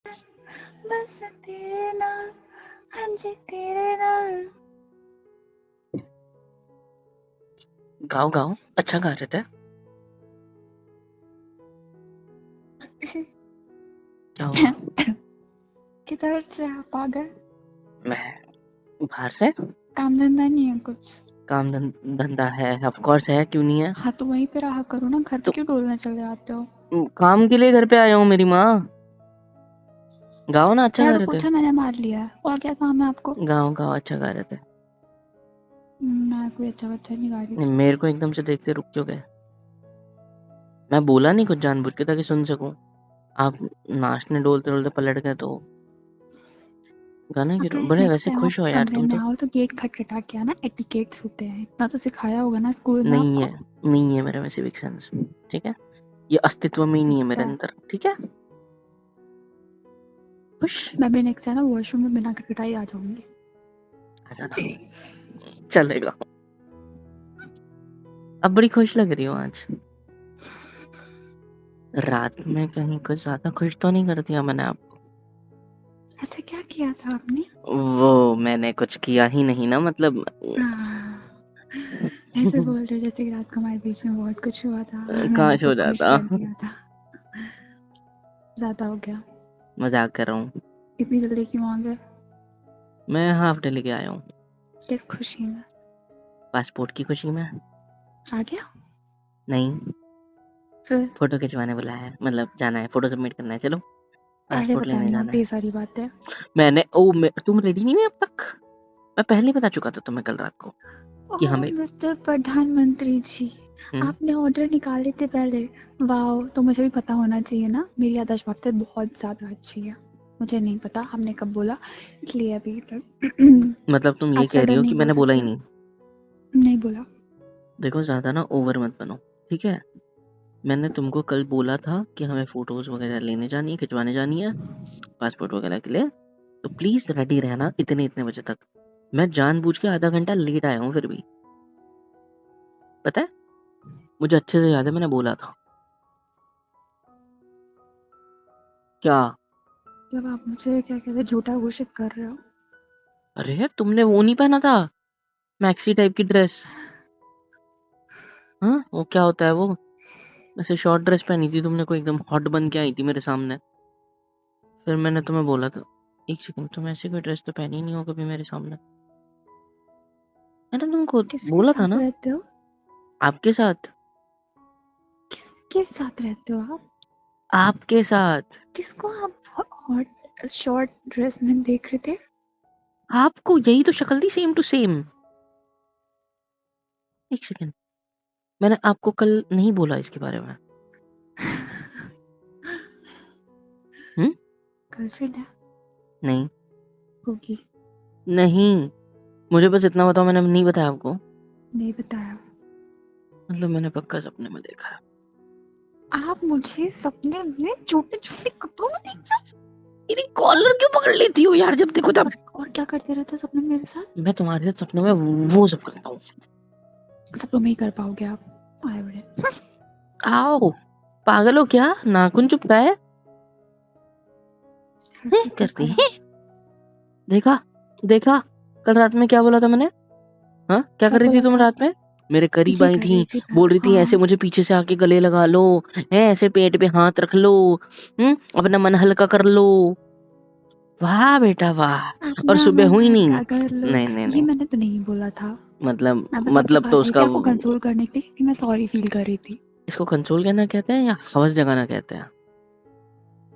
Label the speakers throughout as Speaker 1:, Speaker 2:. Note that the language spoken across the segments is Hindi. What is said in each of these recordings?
Speaker 1: बस तेरे नाल, हाँ जी तेरे नाल।
Speaker 2: गाओ गाओ, अच्छा गा रहे थे। क्या हुआ?
Speaker 1: किधर से आप आ गए?
Speaker 2: मैं बाहर से।
Speaker 1: काम धंधा नहीं है कुछ?
Speaker 2: काम धंधा है, ऑफ कोर्स है, क्यों नहीं है।
Speaker 1: हाँ तो वहीं पे रहा करो ना, घर पे
Speaker 2: तो
Speaker 1: क्यों डोलने चले जाते हो?
Speaker 2: काम के लिए घर पे आया हूँ, मेरी माँ। गाओ ना, अच्छा गा
Speaker 1: झाड़ू
Speaker 2: रहे थे।
Speaker 1: पोछा मैंने मार लिया है, और क्या काम है आपको?
Speaker 2: गाओ गाओ, अच्छा गा रहे थे।
Speaker 1: मैं कोई अच्छा बच्चा नहीं गा रही थी।
Speaker 2: मेरे को एकदम से देखते रुक क्यों गए? मैं बोला नहीं कुछ जानबूझ के, ताकि सुन सकूं। आप नाचने डोलते डोलते पलट गए तो गाना क्यों?
Speaker 1: अगर
Speaker 2: बड़े
Speaker 1: नेक्स्ट
Speaker 2: वैसे
Speaker 1: टाइम आप
Speaker 2: खुश हो यार
Speaker 1: कमरे
Speaker 2: तुम
Speaker 1: में
Speaker 2: तो।
Speaker 1: आओ तो गेट खटखटा के आना, एटिकेट्स होते हैं, इतना तो सिखाया होगा ना स्कूल में
Speaker 2: नहीं है,
Speaker 1: आपको।
Speaker 2: नहीं है मेरे में सिविक सेंस। ठीक है, ये अस्तित्व में ही नहीं है
Speaker 1: दिखता
Speaker 2: मेरे
Speaker 1: है।
Speaker 2: अंदर। ठीक है, खुश।
Speaker 1: मैं भी नेक्स्ट टाइम ना वॉशरूम में बिना खटखटाई आ जाऊंगी।
Speaker 2: आ जाना, चलेगा। अब बड़ी खुश लग रही हो आज। रात में कहीं कुछ ज्यादा खुश तो नहीं कर दिया मैंने आपको?
Speaker 1: ऐसा क्या किया था आपने?
Speaker 2: वो मैंने कुछ किया ही नहीं ना, मतलब।
Speaker 1: ऐसे बोल रहे हो जैसे कि रात को हमारे बीच में बहुत कुछ हुआ था, मैंने
Speaker 2: काश हो
Speaker 1: तो खुश
Speaker 2: जाता।
Speaker 1: कर दिया था। ज्यादा हो गया।
Speaker 2: मजाक कर रहा हूँ।
Speaker 1: इतनी जल्दी क्यों आ गए?
Speaker 2: मैं हाफ डे लेके आया हूँ।
Speaker 1: किस खुशी में?
Speaker 2: पासपोर्ट की खुशी में।
Speaker 1: आ गया?
Speaker 2: नहीं,
Speaker 1: फिर?
Speaker 2: फोटो खिंचवाने बुलाया है, मतलब जाना है, फोटो सबमिट करना है। चलो,
Speaker 1: पहले
Speaker 2: पासपोर्ट
Speaker 1: पता
Speaker 2: लेने
Speaker 1: नहीं
Speaker 2: जाना
Speaker 1: होती
Speaker 2: है।
Speaker 1: ये सारी बातें।
Speaker 2: तुम रेडी नहीं हुई अब तक? मैं पहले बता चुका था तुम्हें कल रात को कि
Speaker 1: ओह
Speaker 2: हमें।
Speaker 1: मिस्टर प्रधानमंत्री जी, आपने ऑर्डर निकाले थे पहले। वाओ, तो मुझे भी पता होना चाहिए ना, मेरी याददाश्त बातें बहुत ज्यादा अच्छी है। मुझे नहीं पता हमने कब बोला, इसलिए अभी तक
Speaker 2: मतलब तुम ये
Speaker 1: आप
Speaker 2: कह रही
Speaker 1: सडन
Speaker 2: हो
Speaker 1: नहीं
Speaker 2: कि
Speaker 1: बोल
Speaker 2: मैंने बोला ही
Speaker 1: सकते।
Speaker 2: नहीं?
Speaker 1: नहीं बोला।
Speaker 2: देखो, ज्यादा ना ओवर मत बनो, ठीक है। मैंने तुमको कल बोला था कि हमें फोटोज वगैरह लेने जानी है, खिंचवाने जानी है पासपोर्ट वगैरह के लिए। तो प्लीज रेडी रहना इतने इतने बजे तक। मैं जानबूझ के आधा घंटा लेट आया हूँ फिर भी। पता है, मुझे अच्छे से याद है, मैंने बोला था। क्या?
Speaker 1: जब आप मुझे क्या कहते हैं, झूठा घोषित कर रहे हो।
Speaker 2: अरे यार, तुमने वो नहीं पहना था, मैक्सी टाइप की ड्रेस? हाँ, वो क्या होता है वो, ऐसे शॉर्ट ड्रेस पहनी थी तुमने, कोई एकदम हॉट बन के आई थी मेरे सामने। फिर मैंने तुम्हें बोला था, एक सेकंड, तुम ऐसी कोई ड्रेस तो पहनी नहीं हो कभी मेरे सामने। मैंने तुमको
Speaker 1: किसके
Speaker 2: बोला था
Speaker 1: साथ
Speaker 2: ना।
Speaker 1: रहते हो?
Speaker 2: आपके साथ।
Speaker 1: किसके साथ रहते हो आप?
Speaker 2: आपके साथ।
Speaker 1: किसको आप हॉट शॉर्ट ड्रेस में देख रहे थे?
Speaker 2: आपको यही तो शक्ल थी, सेम टू सेम। एक सेकंड, मैंने आपको कल नहीं बोला इसके बारे में? हम्म।
Speaker 1: गर्लफ्रेंड है?
Speaker 2: नहीं।
Speaker 1: होगी।
Speaker 2: नहीं, मुझे बस इतना बताओ, मैंने नहीं बताया आपको?
Speaker 1: नहीं बताया।
Speaker 2: मतलब मैंने पक्का सपने में देखा है।
Speaker 1: आप मुझे सपने में छोटे छोटे कपड़ों में देखते हो?
Speaker 2: मेरी कॉलर क्यों पकड़ लेती हो यार, जब देखो तब?
Speaker 1: और क्या करते रहते हो सपने में मेरे साथ?
Speaker 2: मैं तुम्हारे साथ सपने में वो सब करता हूँ।
Speaker 1: सपनों में ही कर पाओगे आप, आए बड़े।
Speaker 2: आओ, पागल हो क्या? नाखून चुपता है?
Speaker 1: फिर
Speaker 2: हैं,
Speaker 1: भी
Speaker 2: करती
Speaker 1: पकड़ लो।
Speaker 2: है। देखा, देखा, कल रात में क्या बोला था मैंने? हाँ, क्या
Speaker 1: क्या
Speaker 2: कर रही थी
Speaker 1: बोला
Speaker 2: तुम
Speaker 1: था?
Speaker 2: रात में? मेरे करीब
Speaker 1: ये
Speaker 2: आई
Speaker 1: कर
Speaker 2: थी,
Speaker 1: रही थी मैं,
Speaker 2: बोल रही थी ऐसे
Speaker 1: हाँ।
Speaker 2: मुझे पीछे से आके गले लगा लो, है ऐसे पेट पे हाथ रख लो, अपना मन हल्का कर लो। वाह बेटा वाह। और
Speaker 1: अपना
Speaker 2: सुबह
Speaker 1: मन
Speaker 2: हुई नहीं।
Speaker 1: हल्का कर लो।
Speaker 2: नहीं नहीं
Speaker 1: ये
Speaker 2: नहीं,
Speaker 1: मैंने तो नहीं बोला था।
Speaker 2: मतलब
Speaker 1: मैं बस आपके
Speaker 2: मतलब तो
Speaker 1: पास आई
Speaker 2: उसका
Speaker 1: थी आपको कंसोल करने के लिए, कि मैं सॉरी फील कर रही थी।
Speaker 2: इसको कंसोल करना कहते हैं या हवस जगाना कहते हैं?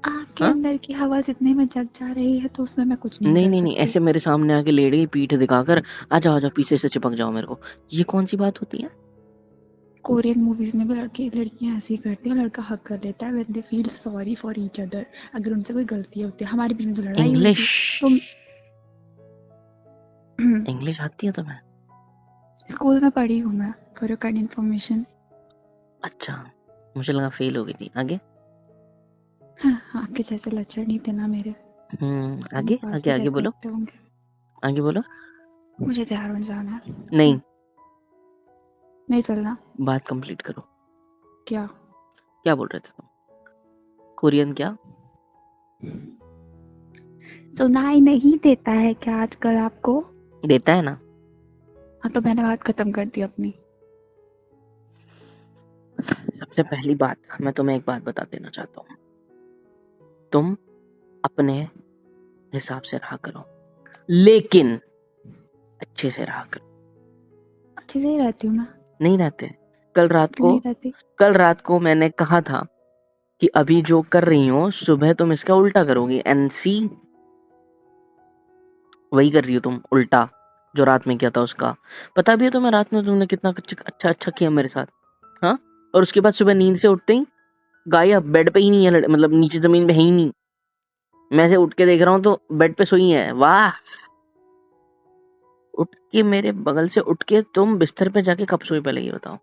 Speaker 1: आपके
Speaker 2: हाँ,
Speaker 1: अंदर की हवा जितने में जग जा रही है तो उसमें मैं कुछ नहीं
Speaker 2: नहीं
Speaker 1: कर
Speaker 2: नहीं नहीं,
Speaker 1: सकती।
Speaker 2: ऐसे मेरे सामने आके लेट गई पीठ दिखाकर, आ जाओ आ जाओ पीछे से चिपक जाओ मेरे को। ये कौन सी बात होती है?
Speaker 1: कोरियन मूवीज में भी लड़के लड़कियां ऐसे ही करती हैं, लड़का हक कर देता है when they feel sorry for each other, अगर उनसे कोई गलती होती है। हमारे बीच में तो लड़ाई हुई
Speaker 2: इंग्लिश।
Speaker 1: थी तो
Speaker 2: इंग्लिश आती है तुम्हें?
Speaker 1: स्कूल में पढ़ी हूँ मैं, फॉर योर काइंड इन्फॉर्मेशन।
Speaker 2: अच्छा, मुझे लगा फेल हो गई थी। आगे।
Speaker 1: हाँ, आपके जैसे लक्षण नहीं थे ना मेरे।
Speaker 2: आगे
Speaker 1: पास
Speaker 2: आगे
Speaker 1: भी
Speaker 2: आगे
Speaker 1: कैसे
Speaker 2: बोलो,
Speaker 1: लगते होंगे।
Speaker 2: आगे बोलो।
Speaker 1: मुझे तैयार हो जाना है।
Speaker 2: नहीं,
Speaker 1: नहीं चलना।
Speaker 2: बात कंप्लीट करो।
Speaker 1: क्या?
Speaker 2: क्या बोल रहे थे तुम? कोरियन क्या?
Speaker 1: सुनाई नहीं देता है क्या आजकल आपको?
Speaker 2: देता है ना।
Speaker 1: हाँ तो मैंने बात खत्म कर दी अपनी।
Speaker 2: सबसे पहली बात मैं तुम्हें एक बात बता देना चाहता हूँ, तुम अपने हिसाब से रहा करो, लेकिन अच्छे से रहा करो।
Speaker 1: अच्छे से ही रहती हूँ मैं।
Speaker 2: नहीं रहते। कल
Speaker 1: क्यों नहीं रहती?
Speaker 2: रात को मैंने कहा था कि अभी जो कर रही हो सुबह तुम इसका उल्टा करोगी, एनसी वही कर रही हो तुम उल्टा जो रात में किया था उसका। पता भी है तुम्हें रात में तुमने कितना अच्छा किया मेरे साथ, हाँ? और उसके बाद सुबह नींद से उठते ही गायब, बेड पे ही नहीं है, मतलब नीचे जमीन पे है ही नहीं। मैं से उठ के देख रहा हूँ तो बेड पे सोई है। वाह, उठ के मेरे बगल से उठ के तुम बिस्तर पे जाके कब सोई पहले ये बताओ।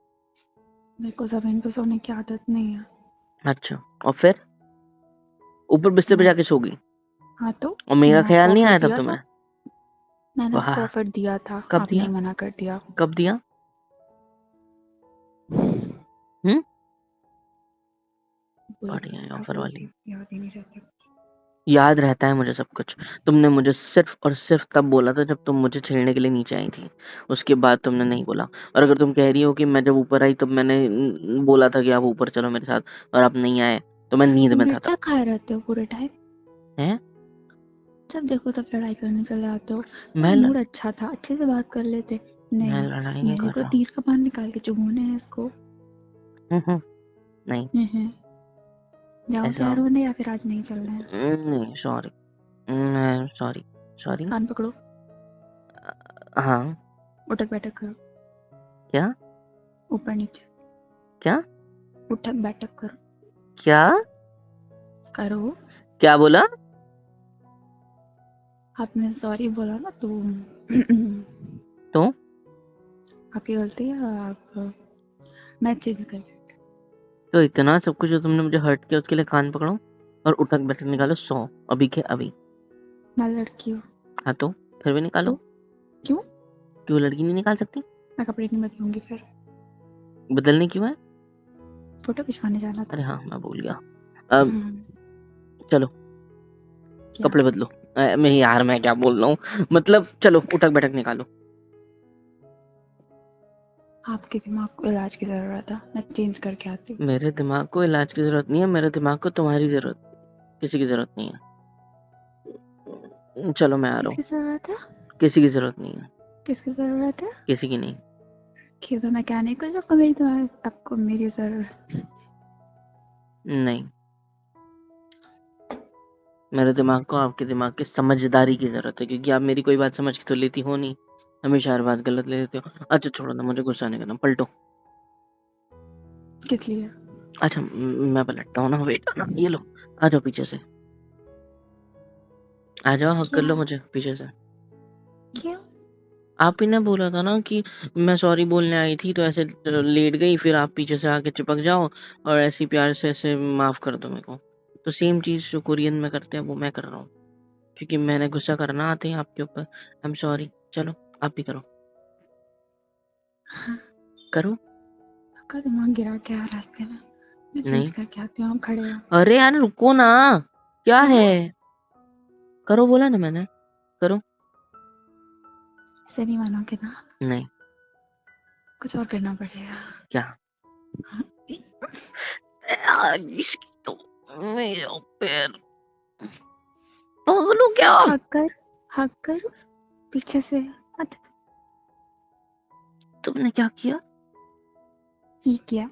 Speaker 1: मेरे को जमीन पे सोने की आदत नहीं है।
Speaker 2: अच्छा, और फिर ऊपर बिस्तर पे
Speaker 1: मैं
Speaker 2: जाके सो गई
Speaker 1: हाँ तो
Speaker 2: और मेरा
Speaker 1: मैंने
Speaker 2: ख्याल
Speaker 1: आपको
Speaker 2: नहीं
Speaker 1: ऑफर
Speaker 2: आया तब
Speaker 1: दिया था।
Speaker 2: तुम्हें?
Speaker 1: मैंने
Speaker 2: वाह,
Speaker 1: आपको ऑफर दिया था,
Speaker 2: कब
Speaker 1: आपने
Speaker 2: दिया?
Speaker 1: ही मना कर दिया।
Speaker 2: कब दिया? हम्म, बढ़िया है
Speaker 1: क्या
Speaker 2: ऑफर
Speaker 1: बोलती
Speaker 2: वाली।
Speaker 1: हूँ, याद ही नहीं रहता।
Speaker 2: याद रहता है मुझे सब कुछ। तुमने मुझे सिर्फ और सिर्फ तब बोला था जब तुम मुझे छेड़ने के लिए नीचे आई थी, उसके बाद तुमने नहीं बोला। और अगर तुम कह रही हो कि मैं जब ऊपर आई तब मैंने बोला था कि आप ऊपर चलो मेरे साथ, और आप नहीं आए, तो मैं नींद में था तब।
Speaker 1: मिर्चा खाए रहते हो पूरे टाइम,
Speaker 2: हैं?
Speaker 1: जब देखो तब लड़ाई करने चले आते हो।
Speaker 2: मैं
Speaker 1: मूड अच्छा था, अच्छे से बात कर लेते।
Speaker 2: मैं
Speaker 1: नहीं,
Speaker 2: लड़ाई नहीं
Speaker 1: मेरे
Speaker 2: कर
Speaker 1: को
Speaker 2: रहा
Speaker 1: तीर कमान निकाल के चुभोने हैं इसको।
Speaker 2: हूँ। नहीं,
Speaker 1: जाओ
Speaker 2: ऐसा
Speaker 1: क्या रोने, या फिर आज नहीं चलना है?
Speaker 2: नहीं, सॉरी, सॉरी, सॉरी।
Speaker 1: कान पकड़ो,
Speaker 2: हाँ।
Speaker 1: उठक बैठक करो।
Speaker 2: क्या?
Speaker 1: ऊपर नीचे,
Speaker 2: क्या?
Speaker 1: उठक बैठक करो।
Speaker 2: क्या?
Speaker 1: करो।
Speaker 2: क्या बोला?
Speaker 1: आपने सॉरी बोला ना तो
Speaker 2: तो
Speaker 1: आपकी गलती है। आप मैं चेंज कर।
Speaker 2: तो इतना सब कुछ जो तुमने मुझे हर्ट किया उसके लिए कान पकड़ो और उठक बैठक निकालो 100 अभी के अभी।
Speaker 1: मैं लड़की हूँ
Speaker 2: हाँ तो फिर भी निकालो।
Speaker 1: तो क्यों?
Speaker 2: क्यों लड़की नहीं निकाल सकती?
Speaker 1: मैं कपड़े नहीं बदलूंगी फिर।
Speaker 2: बदलने क्यों है?
Speaker 1: फोटो खिंचवाने जाना था।
Speaker 2: अरे हाँ, मैं भूल गया। अब चलो
Speaker 1: क्या?
Speaker 2: कपड़े बदलो। मैं यार मैं क्या बोल रहा हूँ, मतलब चलो उठक बैठक निकालो।
Speaker 1: आपके दिमाग को इलाज की जरूरत है, मैं चेंज करके आती हूँ।
Speaker 2: मेरे दिमाग को इलाज की जरूरत नहीं है, मेरे दिमाग को तुम्हारी जरूरत, किसी की जरूरत नहीं है। चलो मैं आ रहा
Speaker 1: किसकी
Speaker 2: हूँ।
Speaker 1: जरूरत है?
Speaker 2: किसी की जरूरत नहीं है,
Speaker 1: किसकी जरूरत है?
Speaker 2: किसी की नहीं।
Speaker 1: क्यों? मैं मैकेनिकल जो मेरी दिमाग आपको मेरी जरूरत।
Speaker 2: नहीं, मेरे दिमाग को आपके दिमाग की समझदारी की जरूरत है, क्योंकि आप मेरी कोई बात समझ के तो लेती हो नहीं, हमेशा हर बात गलत ले लेते हो। अच्छा छोड़ो ना, मुझे गुस्सा नहीं करना, पलटो।
Speaker 1: किस लिए?
Speaker 2: अच्छा मैं पलटता हूँ ना, वेट ना, ये लो, आ जाओ पीछे से, आ जाओ, हक कर
Speaker 1: क्या?
Speaker 2: लो मुझे पीछे से।
Speaker 1: क्यों?
Speaker 2: आप ही ने बोला था ना कि मैं सॉरी बोलने आई थी तो ऐसे लेट गई, फिर आप पीछे से आके चिपक जाओ और ऐसे प्यार से ऐसे माफ कर दो मेरे को। तो सेम चीज जो कोरियन में करते हैं वो मैं कर रहा हूँ, क्योंकि मैंने गुस्सा करना आते हैं आपके ऊपर। I am sorry. चलो आप भी करो।
Speaker 1: हाँ,
Speaker 2: करो।
Speaker 1: आपका दिमाग गिरा क्या है रास्ते में? मैं चेंज
Speaker 2: नहीं,
Speaker 1: करके आती हूँ, आप खड़े रहो।
Speaker 2: अरे यार रुको ना, क्या
Speaker 1: क्या?
Speaker 2: है? करो बोला ना मैंने, करो।
Speaker 1: इसे नहीं मानोगे ना?
Speaker 2: नहीं।
Speaker 1: कुछ और करना पड़ेगा।
Speaker 2: क्या? यार इसकी तो मेरा पैर, पागल हो क्या?
Speaker 1: हक कर पीछे से। अच्छा,
Speaker 2: तुमने क्या किया?
Speaker 1: ये किया।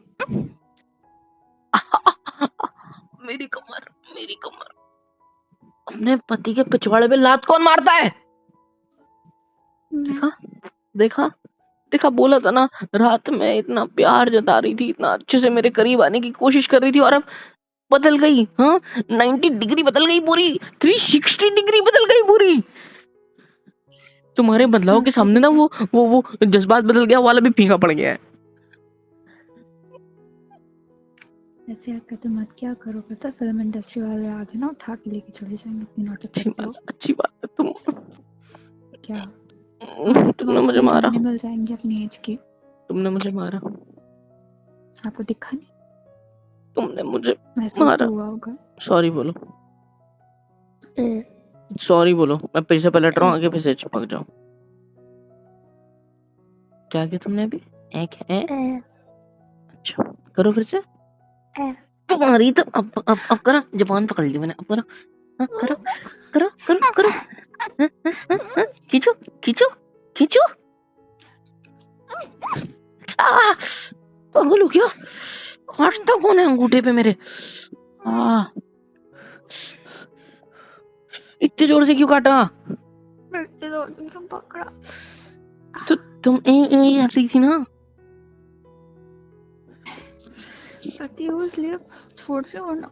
Speaker 2: मेरी कमर, मेरी कमर। अपने पति के पिछवाड़े पे लात कौन मारता है?
Speaker 1: मैं
Speaker 2: देखा, देखा, देखा, बोला था ना, रात में इतना प्यार जता रही थी, इतना अच्छे से मेरे करीब आने की कोशिश कर रही थी, और अब बदल गई। हाँ, 90 डिग्री बदल गई पूरी, 360 डिग्री बदल गई पूरी। तुम्हारे
Speaker 1: किस
Speaker 2: बदलाव
Speaker 1: बात
Speaker 2: के
Speaker 1: का
Speaker 2: सामने ना
Speaker 1: देखा?
Speaker 2: वो जज्बात बदल गया वाला भी फीका पड़ गया है।
Speaker 1: ऐसे हरकतें मत क्या करो, पता फिल्म इंडस्ट्री वाले आगे ना उठा के लेके चले जाएंगे, अपनी नाटक करते हो।
Speaker 2: अच्छी बात है तुम,
Speaker 1: क्या? आगे तो
Speaker 2: तुमने
Speaker 1: आपको
Speaker 2: मुझे
Speaker 1: कई
Speaker 2: मारा,
Speaker 1: बहाने मिल जाएंगे अपनी एज के।
Speaker 2: तुमने मुझे मारा,
Speaker 1: आपको दिखा नहीं?
Speaker 2: तुमने मुझे
Speaker 1: महसूस
Speaker 2: मारा।
Speaker 1: तो हुआ होगा।
Speaker 2: सॉरी बोलो।
Speaker 1: ए,
Speaker 2: सॉरी बोलो, मैं पीछे पलट रहा हूँ, आगे पीछे चिपक जाओ। क्या किया तुमने अभी? एक है। अच्छा करो फिर से। तुम्हारी तो अब करो, जबान पकड़ ली मैंने, अब करो। हाँ, करो करो करो करो। हाँ, हाँ, हाँ, हाँ, खींचो खींचो खींचो। पागल हो क्या? काटता कौन है अंगूठे पे मेरे? इतने जोर से क्यों काटा?
Speaker 1: पकड़ा।
Speaker 2: तो तुम कर रही थी ना।
Speaker 1: पति हो इसलिए छोड़ रही हो ना।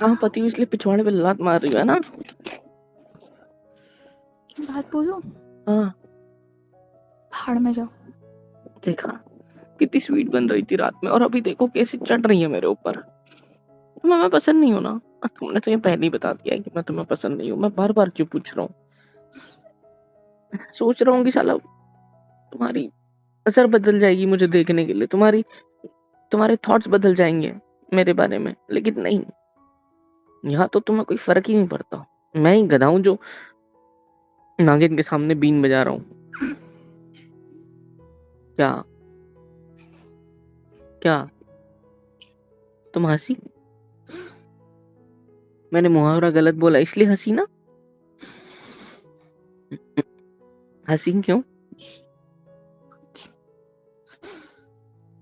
Speaker 2: हाँ पति हो इसलिए पिछवाड़े पे लात मार रही है ना।
Speaker 1: बात बोलो।
Speaker 2: हाँ
Speaker 1: भाड़ में जाओ।
Speaker 2: देखा कितनी स्वीट बन रही थी रात में, और अभी देखो कैसे चढ़ रही है मेरे ऊपर। तुम्हें मैं पसंद नहीं हूँ ना? तुमने तो ये पहले ही बता दिया है कि मैं तुम्हें पसंद नहीं हूँ, मैं बार बार क्यों पूछ रहा हूँ? सोच रहा हूँ कि साला तुम्हारी असर बदल जाएगी मुझे देखने के लिए, तुम्हारे थॉट्स बदल जाएंगे मेरे बारे में, लेकिन नहीं, यहाँ तो तुम्हें कोई फर्क ही नहीं पड़ता। मैं ही गधा हूँ जो नागिन के सामने बीन बजा रहा हूँ। क्या क्या तुम हंसी? मैंने मुहावरा गलत बोला इसलिए हंसी ना? हंसी क्यों?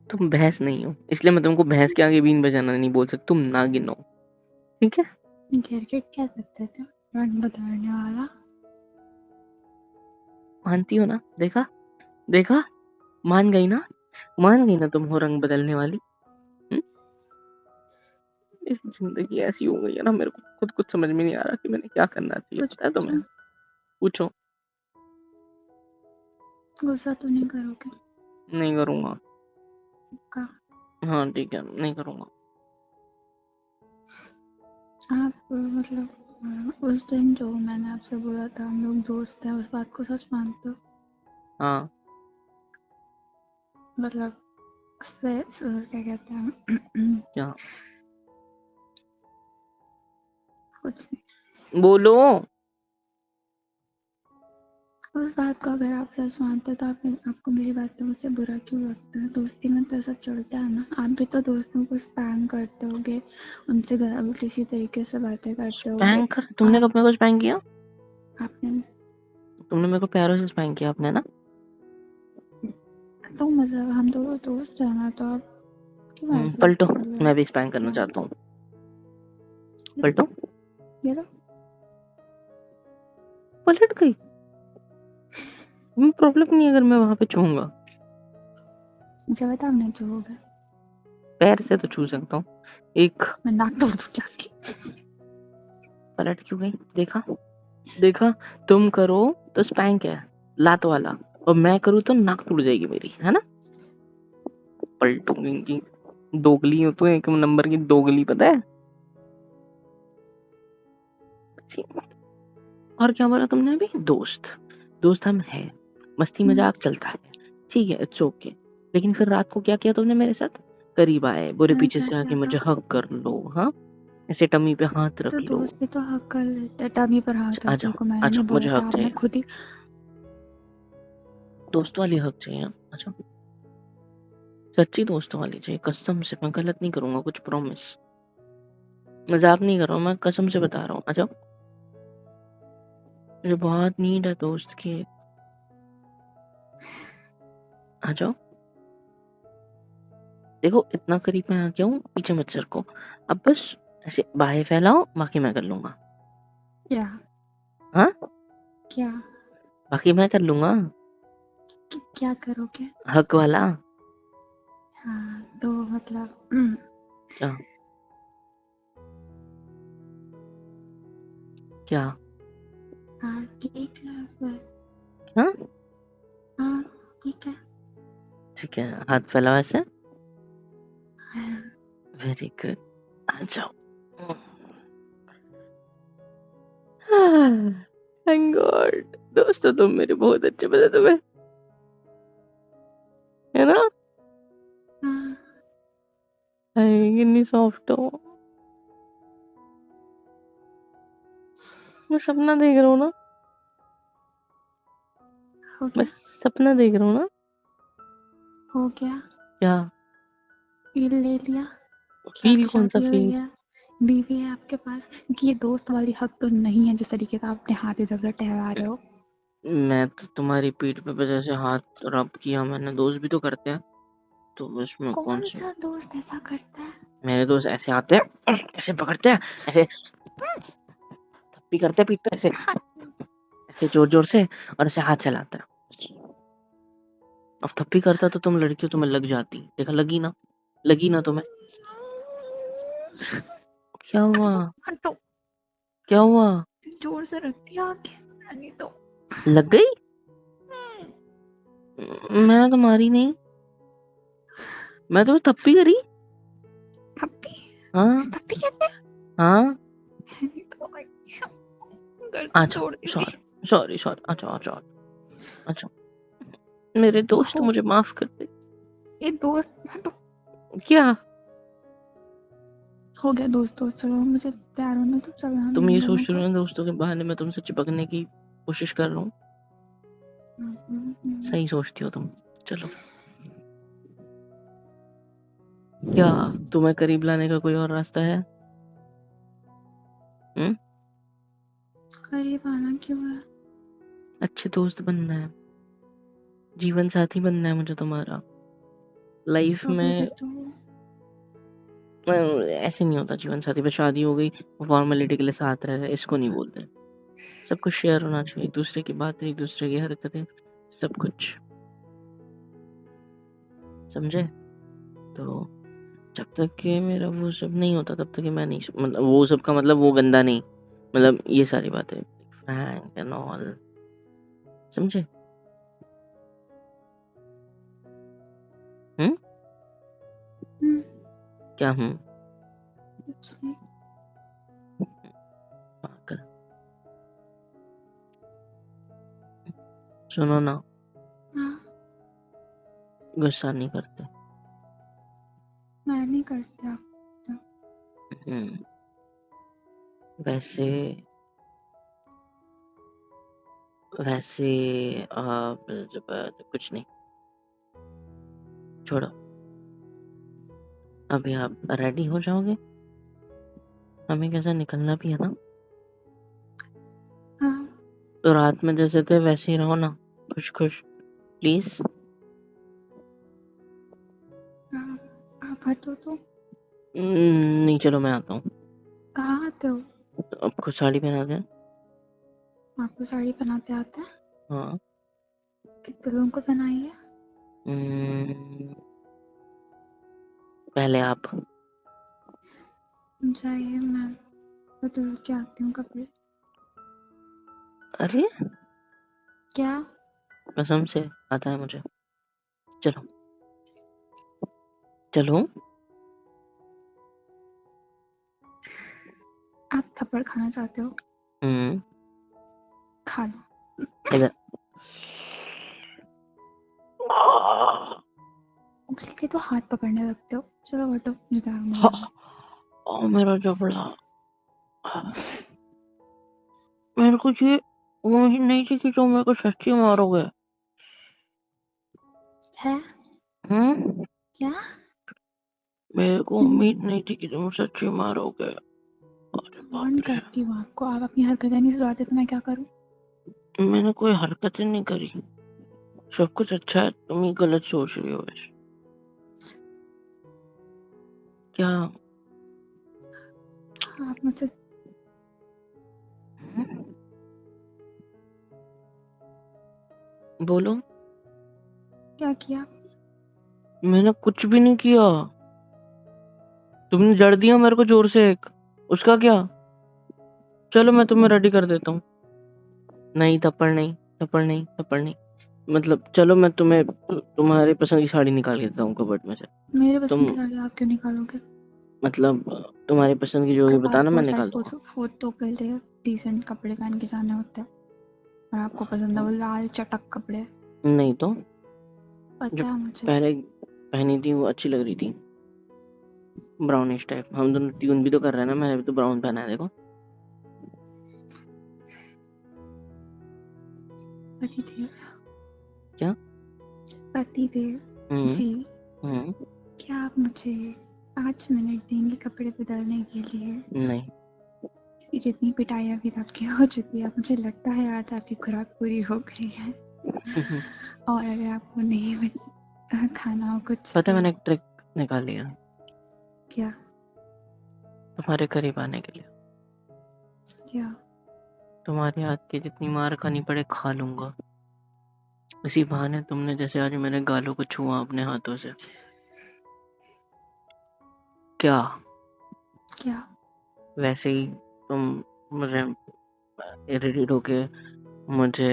Speaker 2: तुम भैंस नहीं हो, इसलिए मैं तुमको भैंस के आगे बीन बजाना नहीं बोल सकता, तुम नागिन हो, ठीक है?
Speaker 1: क्रिकेट क्या सकते थे, रंग बदलने वाला।
Speaker 2: मानती हो ना? देखा देखा, मान गई ना, मान गई ना तुम हो रंग बदलने वाली। मेरी जिंदगी ऐसी हो गई है ना, मेरे को खुद कुछ समझ में नहीं आ रहा कि मैंने क्या करना चाहिए।
Speaker 1: कुछ
Speaker 2: पता है तुम्हें? पूछो।
Speaker 1: गुस्सा तो नहीं करोगे?
Speaker 2: नहीं करूंगा।
Speaker 1: का
Speaker 2: हाँ ठीक है, नहीं करूंगा।
Speaker 1: आप मतलब उस दिन जो मैंने आपसे बोला था हम लोग दोस्त हैं, उस बात को सच मानते हो?
Speaker 2: हाँ
Speaker 1: मतलब क्या कहते हैं
Speaker 2: क्या?
Speaker 1: कुछ नहीं।
Speaker 2: बोलो।
Speaker 1: उस बात को अगर आप सच मानते हो तो आपको मेरी बातों से बुरा क्यों लगता है? दोस्ती में तो ऐसा चलता है ना। आप भी तो दोस्तों को स्पैम करते होगे, उनसे किसी तरीके से बातें करते होगे।
Speaker 2: स्पैंक कर? तुमने कब मेरे को स्पैंक किया?
Speaker 1: आपने
Speaker 2: तुमने मेरे को प्यारों से स्पैंक किया आपने ना?
Speaker 1: तो मतलब हम दोनों दोस्त हैं ना, तो आप क्यों ऐसे
Speaker 2: पलटो,
Speaker 1: बोल रहे हो?
Speaker 2: मैं भी स्पैंक करना चाहता हूँ। पलटो।
Speaker 1: ये लो।
Speaker 2: पलट गई। प्रॉब्लम नहीं अगर मैं वहां पे छूऊंगा।
Speaker 1: मुझे बता, आप नहीं छूओगे?
Speaker 2: पैर से तो छू सकता हूँ। एक
Speaker 1: मैं नाक तोड़ दूँ क्या आपकी?
Speaker 2: पलट क्यों गई? देखा देखा, तुम करो तो स्पैंक है लात वाला, और मैं करूँ तो नाक टूट जाएगी मेरी, है ना? पलटूंगी की दोगली हो तो, एक नंबर की दोगली, पता है? और क्या बोला तुमने अभी? दोस्त दोस्त हम है, मस्ती मजाक चलता है, ठीक है, इट्स ओके। लेकिन फिर रात को क्या किया तुमने मेरे साथ? करीब आए, बोले
Speaker 1: मैंने
Speaker 2: पीछे
Speaker 1: क्या
Speaker 2: से आके
Speaker 1: किया
Speaker 2: मुझे
Speaker 1: था?
Speaker 2: हक कर लो, हाँ ऐसे टमी पे हाथ
Speaker 1: तो
Speaker 2: रख लो।
Speaker 1: दोस्त भी तो हक कर लेते, टमी पर हाथ
Speaker 2: आ
Speaker 1: रखने
Speaker 2: जाओ
Speaker 1: को मैंने
Speaker 2: आ
Speaker 1: नहीं
Speaker 2: जाओ,
Speaker 1: बोला
Speaker 2: मुझे
Speaker 1: था,
Speaker 2: हक
Speaker 1: आपने
Speaker 2: चाहिए,
Speaker 1: खुद ही।
Speaker 2: दोस्त वाली हक चाहिए। आ जाओ, सच्ची दोस्तों वाली चाहिए, कसम से, मैं गलत नहीं करूंगा कुछ, प्रॉमिस, मजाक नहीं कर रहा हूँ, मैं कसम से बता रहा हूँ। आ जाओ, मुझे बहुत नीड है दोस्त की, आ जाओ। देखो इतना करीब मैं आ गया हूँ, पीछे मत सरको, अब बस ऐसे बाहें फैलाओ, बाकी मैं कर लूंगा।
Speaker 1: क्या?
Speaker 2: हाँ
Speaker 1: क्या?
Speaker 2: बाकी मैं कर लूंगा।
Speaker 1: क्या करोगे?
Speaker 2: हक वाला।
Speaker 1: हाँ तो मतलब
Speaker 2: क्या क्या?
Speaker 1: हाँ ठीक है फिर।
Speaker 2: हाँ
Speaker 1: हाँ ठीक है।
Speaker 2: ठीक है, हाथ फैलाओ ऐसे,
Speaker 1: हाँ,
Speaker 2: वेरी गुड, आ जाओ। थैंक गॉड, दोस्तों तुम मेरे बहुत अच्छे, पता तुम्हें, है ना?
Speaker 1: हाँ।
Speaker 2: कितनी सॉफ्ट हो। मैं सपना देख रहा हूँ ना,
Speaker 1: हो
Speaker 2: मैं
Speaker 1: गया,
Speaker 2: सपना देख रहा हूँ ना।
Speaker 1: हो गया,
Speaker 2: क्या
Speaker 1: फील ले लिया कि
Speaker 2: फील?
Speaker 1: आपकी
Speaker 2: कौन सा
Speaker 1: शादी हो
Speaker 2: फील?
Speaker 1: गई है, बीवी है आपके पास, कि ये दोस्त वाली हक तो नहीं है जिस तरीके से आप अपने हाथ इधर उधर टहला रहे हो।
Speaker 2: मैं तो तुम्हारी पीठ पे बस ऐसे हाथ रब किया मैंने, दोस्त भी तो करते हैं, तो उसमें कौन
Speaker 1: कौन
Speaker 2: सी?
Speaker 1: सा दोस्त ऐसा करता है?
Speaker 2: मेरे दोस्त ऐसे आते हैं, ऐसे पकड़ते हैं, ऐसे थप्पी करते हैं पीठ पे, ऐसे
Speaker 1: हाँ,
Speaker 2: ऐसे जोर जोर से, और ऐसे हाथ चलाते हैं। अब थप्पी करता तो तुम लड़की हो, तुम्हें लग जाती, देखा लगी ना, लगी ना तुम्हें? क्या हुआ?
Speaker 1: हटो,
Speaker 2: क्या हुआ?
Speaker 1: जोर से रख दिया आगे, नहीं तो
Speaker 2: लग गई? मैं तो मारी नहीं, मैं तो थप्पी करी।
Speaker 1: थप्पी,
Speaker 2: हाँ
Speaker 1: थप्पी कहते हैं?
Speaker 2: हाँ,
Speaker 1: नहीं तो गर्दन
Speaker 2: अच्छा,
Speaker 1: तोड़ दूंगी।
Speaker 2: सॉरी सॉरी सॉरी, अच्छा अच्छा अच्छा, मेरे दोस्त
Speaker 1: हो,
Speaker 2: मुझे माफ कर दे।
Speaker 1: ये दोस्त, हटो,
Speaker 2: क्या
Speaker 1: हो गया दोस्त दोस्त, चलो मुझे प्यार होना तो चलना नहीं
Speaker 2: तुम ये
Speaker 1: इन दोनों
Speaker 2: सोच रहे
Speaker 1: को।
Speaker 2: हो ना, दोस्तों के बहाने मैं तुमसे चिपकने की कोशिश कर रहा हूँ? सही सोचती हो तुम। चलो, क्या तुम्हें करीब लाने का कोई और रास्ता है?
Speaker 1: करीब आना क्यों है?
Speaker 2: अच्छे दोस्त बनना है, जीवन साथी बनना है मुझे तुम्हारा लाइफ
Speaker 1: तो अभी भी
Speaker 2: में।
Speaker 1: तो
Speaker 2: ऐसे नहीं होता जीवन साथी, बस शादी हो गई, फॉर्मेलिटी के लिए साथ रह रहे, इसको नहीं बोलते। सब कुछ शेयर होना चाहिए, एक दूसरे की बातें, एक दूसरे की हरकतें, सब कुछ, समझे? तो जब तक कि मेरा वो सब नहीं होता, तब तक कि मैं नहीं, मतलब वो सब का मतलब वो गंदा नहीं, मतलब ये सारी बातें, फ्रैंक एंड ऑल, समझे? हम्म?
Speaker 1: हम्म,
Speaker 2: क्या
Speaker 1: कुछ नहीं।
Speaker 2: पागल। सुनो ना,
Speaker 1: हाँ,
Speaker 2: गुस्सा नहीं करते।
Speaker 1: मैं नहीं करती आप तो।
Speaker 2: हम्म, वैसे वैसे कुछ नहीं, छोड़ो। अभी आप रेडी हो जाओगे? हमें कैसा निकलना भी है ना,
Speaker 1: हाँ,
Speaker 2: तो रात में जैसे थे वैसे ही रहो ना, खुश खुश, प्लीज।
Speaker 1: आप हटो तो।
Speaker 2: नहीं, चलो मैं आता हूँ।
Speaker 1: कहाँ आते हो?
Speaker 2: आपको साड़ी पहना दें?
Speaker 1: आपको साड़ी पहनाते आता है?
Speaker 2: हाँ।
Speaker 1: कितने लोगों को पहनाई है?
Speaker 2: हम्म, पहले आप।
Speaker 1: जाइए, मैं बदल के आती हूँ कपड़े।
Speaker 2: अरे
Speaker 1: क्या?
Speaker 2: कसम से आता है मुझे, चलो चलो।
Speaker 1: आप थप्पड़ खाना चाहते हो?
Speaker 2: हम्म,
Speaker 1: खा लो।
Speaker 2: इधर।
Speaker 1: उंगली तो हाथ पकड़ने लगते हो। चलो हटो, मुझे दारू नहीं
Speaker 2: हाँ,
Speaker 1: मारना।
Speaker 2: मेरा जबड़ा, मेरे को ये उम्मीद नहीं थी कि तुम मेरे को सच्ची मारोगे।
Speaker 1: है?
Speaker 2: हम्म,
Speaker 1: क्या?
Speaker 2: मेरे को उम्मीद नहीं थी कि तुम सच्ची मारोगे। अरे
Speaker 1: वार्न
Speaker 2: बाप रे,
Speaker 1: करती हूँ आपको, आप अपनी हरकतें नहीं सुधारते तो मैं क्या करूँ?
Speaker 2: मैंने कोई हरकतें नहीं करी, सब कुछ अच्छा है, तुम ही गलत सोच रही हो बस। क्या?
Speaker 1: आप मुझसे
Speaker 2: बोलो।
Speaker 1: क्या किया?
Speaker 2: मैंने कुछ भी नहीं किया, तुमने जड़ दिया मेरे को जोर से एक, उसका क्या? चलो मैं तुम्हें रेडी कर देता हूँ। नहीं, थप्पड़ नहीं, थप्पड़ नहीं, थप्पड़ नहीं, मतलब चलो मैं तुम्हें तुम्हारे पसंद की साड़ी निकाल के देता हूँ कबर्ड में से।
Speaker 1: मेरे पसंद
Speaker 2: तुम
Speaker 1: की साड़ी आप क्यों निकालोगे?
Speaker 2: मतलब तुम्हारी पसंद की जो होगी बताना, मैं
Speaker 1: पासपोर्ट
Speaker 2: निकाल
Speaker 1: साइज
Speaker 2: दूंगा।
Speaker 1: फोटो के लिए डिसेंट कपड़े पहन के जाने होते हैं, और आपको पसंद है वो लाल चटक कपड़े।
Speaker 2: नहीं तो जो
Speaker 1: पता है मुझे।
Speaker 2: पहले पहनी थी वो अच्छी लग रही थी, ब्राउनिश टाइप। हम दोनों ट्यून भी तो कर रहे हैं ना, मैंने भी तो ब्राउन पहना है, देखो।
Speaker 1: पतिदेव
Speaker 2: क्या?
Speaker 1: पतिदेव
Speaker 2: हम्म
Speaker 1: जी,
Speaker 2: हम्म
Speaker 1: क्या आप मुझे 5 मिनट देंगे कपड़े बदलने के लिए?
Speaker 2: नहीं।
Speaker 1: क्योंकि जितनी पिटाई अभी तक की हो चुकी है, मुझे लगता है आज आपकी खुराक पूरी हो गई है। और अगर आपको नहीं खाना हो कुछ
Speaker 2: पता
Speaker 1: तो
Speaker 2: है मैंने एक ट्रिक निकाल लिया
Speaker 1: क्या
Speaker 2: तुम्हारे करीब आने के लिए।
Speaker 1: क्या?
Speaker 2: तुम्हारे हाथ की जितनी मार खानी पड़े खा लूंगा। इसी बहाने तुमने जैसे आज मेरे गालों को छुआ अपने हाथों से। क्या
Speaker 1: क्या?
Speaker 2: वैसे ही तुम मुझे इरिटेट होके मुझे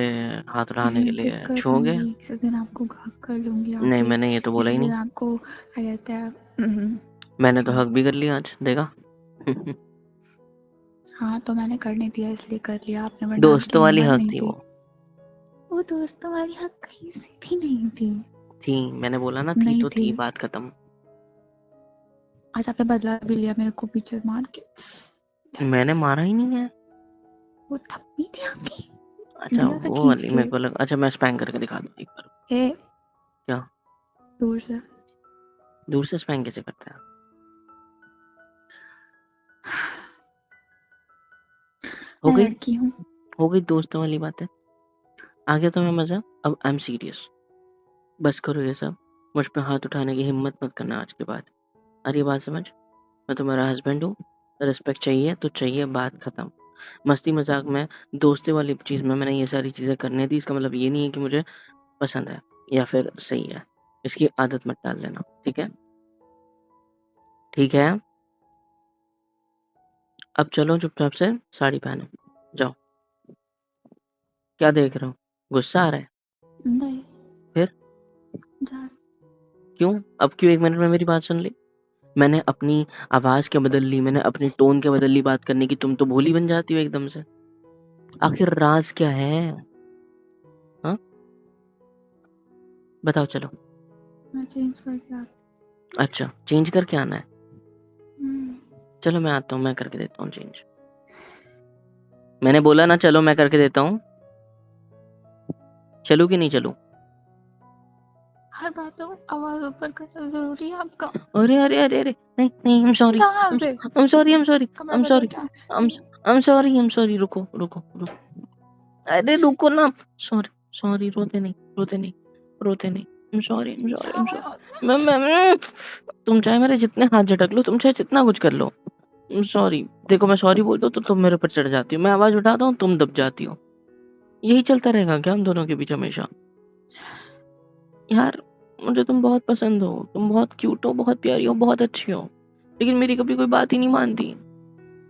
Speaker 2: हाथ उठाने के लिए
Speaker 1: किस
Speaker 2: छूओगे?
Speaker 1: करूंगी? किसी दिन आपको घाक कर लूंगी
Speaker 2: नहीं,
Speaker 1: आके।
Speaker 2: मैंने ये तो बोला
Speaker 1: किसी
Speaker 2: ही
Speaker 1: दिन
Speaker 2: नहीं।
Speaker 1: आपको क्या कहते हैं
Speaker 2: मैंने तो हक भी कर लिया आज, देखा?
Speaker 1: हाँ तो मैंने करने दिया इसलिए कर लिया आपने, वरना आपकी
Speaker 2: दोस्तों वाली
Speaker 1: हिम्मत
Speaker 2: हक
Speaker 1: नहीं
Speaker 2: थी
Speaker 1: थी।
Speaker 2: वो।
Speaker 1: वो दोस्तों वाली हक कहीं से भी नहीं थी।
Speaker 2: थी, मैंने बोला ना, थी
Speaker 1: नहीं
Speaker 2: तो
Speaker 1: थी।
Speaker 2: थी, बात खत्म।
Speaker 1: आज आपने बदला भी लिया मेरे को पीछे मार के।
Speaker 2: मैंने मारा ही नहीं है।
Speaker 1: वो थप्पी थी आपकी,
Speaker 2: अच्छा,
Speaker 1: दिया था
Speaker 2: वो
Speaker 1: खींच
Speaker 2: वाली
Speaker 1: के।
Speaker 2: मेरे को लगा। अच्छा, मैं स्पैंक करके दिखा दूं एक बार।
Speaker 1: ए
Speaker 2: क्या?
Speaker 1: दूर से।
Speaker 2: दूर से स्पैंक कैसे करता है? हो
Speaker 1: मैं
Speaker 2: गई,
Speaker 1: लड़की हूँ।
Speaker 2: हो गई दोस्तों वाली बात है। आ गया तुम्हें मजा? अब आई एम सीरियस। बस करो ये सब। मुझ पे हाथ उठाने की हिम्मत मत करना आज के बाद। अरे ये बात समझ, मैं तुम्हारा हस्बैंड हूँ। रिस्पेक्ट चाहिए तो चाहिए, बात खत्म। मस्ती मजाक में, दोस्ती वाली चीज में मैंने ये सारी चीजें करने दी, इसका मतलब ये नहीं है कि मुझे पसंद है या फिर सही है। इसकी आदत मत डाल लेना, ठीक है? ठीक है, अब चलो चुपचाप से साड़ी पहनो, जाओ। क्या देख रहे हो? गुस्सा आ रहा है?
Speaker 1: नहीं
Speaker 2: फिर
Speaker 1: जा।
Speaker 2: क्यों? अब क्यों 1 मिनट में मेरी बात सुन ली? मैंने अपनी आवाज क्या बदल ली, मैंने अपनी टोन क्या बदल ली बात करने की, तुम तो भोली बन जाती हो एकदम से। आखिर राज क्या है? हाँ, बताओ चलो।
Speaker 1: मैं चेंज करके आती
Speaker 2: अच्छा, चेंज करके आना है?
Speaker 1: हूँ।
Speaker 2: चलो मैं आता हूँ, मैं करके देता हूँ चेंज। मैंने बोला ना, चलो मैं करके देता हूँ। चलूं कि नहीं चलूं?
Speaker 1: हर बात में आवाज ऊपर करना जरूरी है आपका?
Speaker 2: अरे अरे अरे अरे, नहीं नहीं, I'm sorry,
Speaker 1: कहाँ
Speaker 2: I'm
Speaker 1: से
Speaker 2: I'm sorry, I'm sorry,
Speaker 1: कमरा
Speaker 2: I'm
Speaker 1: बदल
Speaker 2: sorry,
Speaker 1: क्या?
Speaker 2: I'm I'm sorry, I'm sorry, रुको रुको रुको। अरे रुको ना। सॉरी सॉरी, रोते नहीं रोते नहीं रोते नहीं। I'm sorry, I'm sorry, I'm sorry। मैं तुम चाहे मेरे जितने हाथ झटक लो, तुम चाहे जितना कुछ कर लो, I'm sorry। देखो, मैं सॉरी बोलता हूँ तो तुम मेरे ऊपर चढ़ जाती हो, मैं आवाज उठाता हूँ तुम दब जाती हो। यही चलता रहेगा क्या हम दोनों के बीच हमेशा? यार, मुझे तुम बहुत पसंद हो, तुम बहुत क्यूट हो, बहुत प्यारी हो, बहुत अच्छी हो, लेकिन मेरी कभी कोई बात ही नहीं मानती।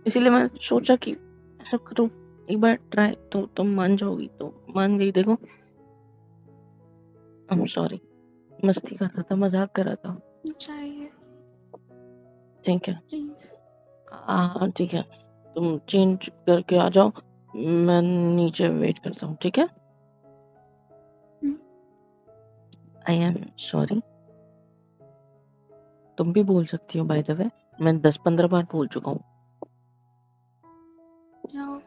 Speaker 2: इसीलिए मैं सोचा कि ऐसा करो, एक बार ट्राई तो तुम मान जाओगी, तो मान गई। देखो, आई एम सॉरी, मस्ती कर रहा था, मजाक कर रहा था।
Speaker 1: चाहिए
Speaker 2: ठीक है,
Speaker 1: प्लीज।
Speaker 2: हाँ ठीक है, तुम चेंज करके आ जाओ, मैं नीचे वेट करता हूँ, ठीक है? I am sorry. तुम भी बोल सकती हो, बाय द वे, मैं 10-15 बार बोल चुका हूँ।
Speaker 1: जाओ।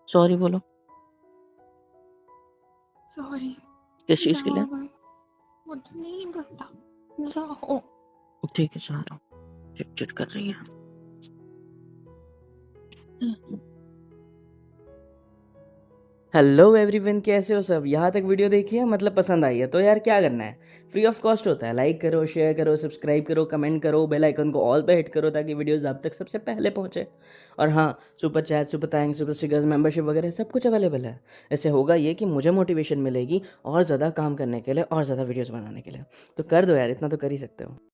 Speaker 2: सॉरी बोलो।
Speaker 1: सॉरी।
Speaker 2: किस चीज के
Speaker 1: जाओ
Speaker 2: लिए?
Speaker 1: अब, मुझे नहीं पता। जाओ।
Speaker 2: ठीक है, जा रहा हूँ। चिट कर रही है।
Speaker 3: हेलो एवरीवन, कैसे हो सब? यहाँ तक वीडियो देखी है, मतलब पसंद आई है तो यार क्या करना है, फ्री ऑफ कॉस्ट होता है। लाइक करो, शेयर करो, सब्सक्राइब करो, कमेंट करो, बेल आइकन को ऑल पे हिट करो ताकि वीडियोस आप तक सबसे पहले पहुँचे। और हाँ, super chat, super thanks, super stickers, membership वगैरह सब कुछ अवेलेबल है। इससे होगा ये कि मुझे मोटिवेशन मिलेगी और ज़्यादा काम करने के लिए और ज़्यादा वीडियोज़ बनाने के लिए। तो कर दो यार, इतना तो कर ही सकते हो।